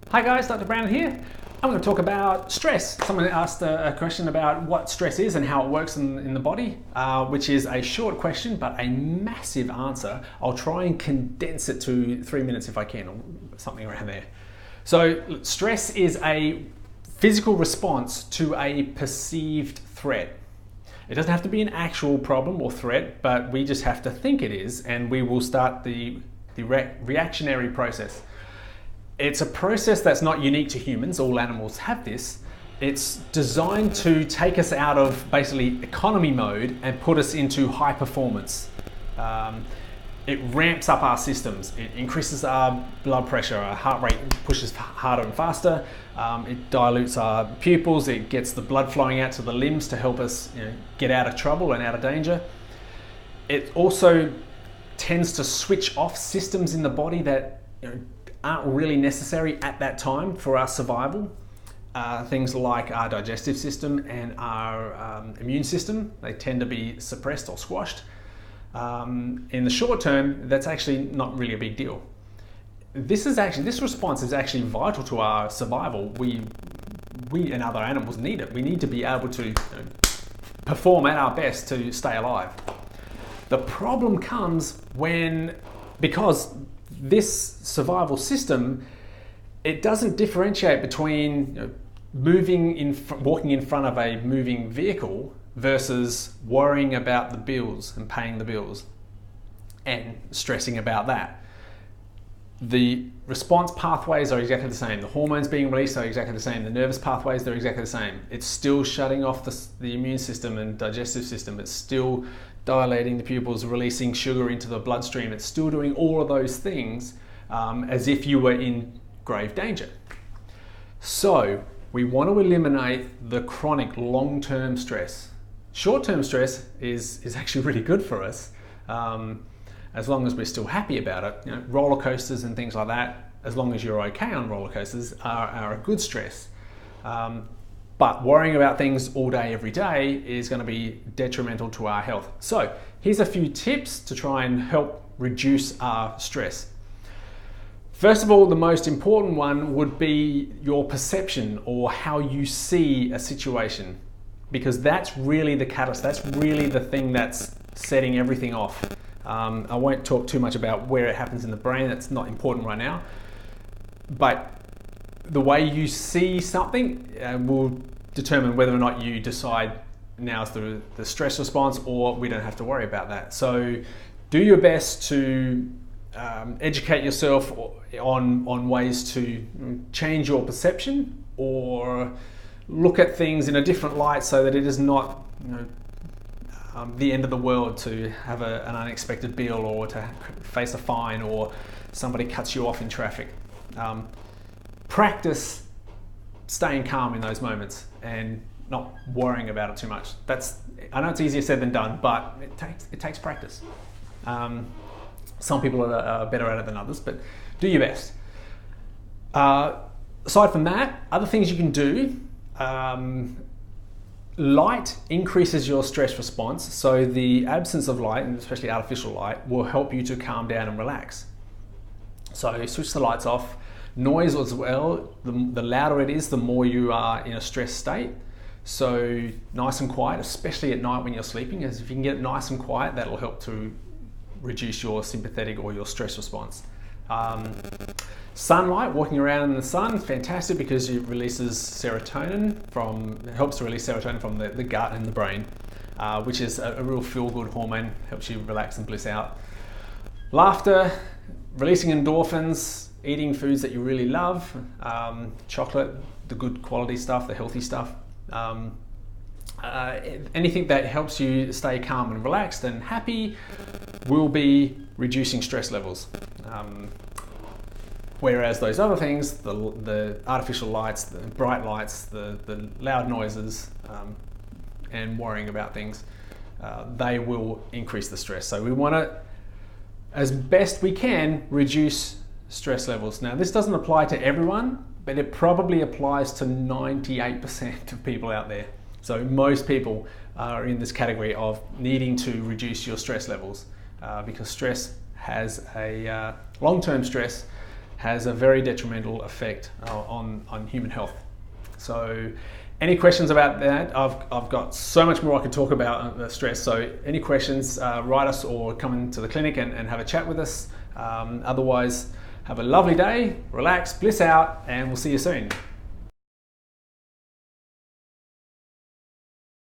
Hi guys, Dr. Brown here. I'm going to talk about stress. Someone asked a question about what stress is and how it works in the body, which is a short question but a massive answer. I'll try and condense it to 3 minutes if I can, or something around there. So stress is a physical response to a perceived threat. It doesn't have to be an actual problem or threat, but we just have to think it is, and we will start the reactionary process. It's a process that's not unique to humans. All animals have this. It's designed to take us out of basically economy mode and put us into high performance. It ramps up our systems. It increases our blood pressure. Our heart rate pushes harder and faster. It dilutes our pupils. It gets the blood flowing out to the limbs to help us, get out of trouble and out of danger. It also tends to switch off systems in the body that aren't really necessary at that time for our survival. Things like our digestive system and our immune system, they tend to be suppressed or squashed. In the short term, that's actually not really a big deal. This response is actually vital to our survival. We and other animals need it. We need to be able to perform at our best to stay alive. The problem comes because this survival system, it doesn't differentiate between walking in front of a moving vehicle versus worrying about the bills and paying the bills and stressing about that. The response pathways are exactly the same. The hormones being released are exactly the same. The nervous pathways, they're exactly the same. It's still shutting off the immune system and digestive system. It's still dilating the pupils, releasing sugar into the bloodstream. It's still doing all of those things as if you were in grave danger. So we want to eliminate the chronic long-term stress. Short-term stress is actually really good for us, as long as we're still happy about it. Roller coasters and things like that, as long as you're okay on roller coasters, are a good stress. But worrying about things all day, every day is going to be detrimental to our health. So here's a few tips to try and help reduce our stress. First of all, the most important one would be your perception or how you see a situation, because that's really the catalyst. That's really the thing that's setting everything off. I won't talk too much about where it happens in the brain. That's not important right now. But the way you see something will determine whether or not you decide now's the stress response, or we don't have to worry about that. So do your best to educate yourself on ways to change your perception or look at things in a different light so that it is not the end of the world to have an unexpected bill or to face a fine or somebody cuts you off in traffic. Practice staying calm in those moments and not worrying about it too much. I know it's easier said than done, but it takes practice. Some people are better at it than others, but do your best. Aside from that, other things you can do, light increases your stress response. So the absence of light, and especially artificial light, will help you to calm down and relax. So switch the lights off. Noise as well, the louder it is, the more you are in a stressed state. So nice and quiet, especially at night when you're sleeping, as if you can get it nice and quiet, that'll help to reduce your sympathetic or your stress response. Sunlight, walking around in the sun, fantastic because it releases serotonin it helps to release serotonin from the gut and the brain, which is a real feel-good hormone, helps you relax and bliss out. Laughter, releasing endorphins, eating foods that you really love, chocolate, the good quality stuff, the healthy stuff. Anything that helps you stay calm and relaxed and happy will be reducing stress levels. Whereas those other things, the artificial lights, the bright lights, the loud noises, and worrying about things, they will increase the stress. So we want to, as best we can, reduce stress levels. Now, this doesn't apply to everyone, but it probably applies to 98% of people out there. So most people are in this category of needing to reduce your stress levels because stress has long-term stress has a very detrimental effect on human health. So any questions about that? I've got so much more I could talk about stress. So any questions, write us or come into the clinic and have a chat with us. Otherwise, have a lovely day, relax, bliss out, and we'll see you soon.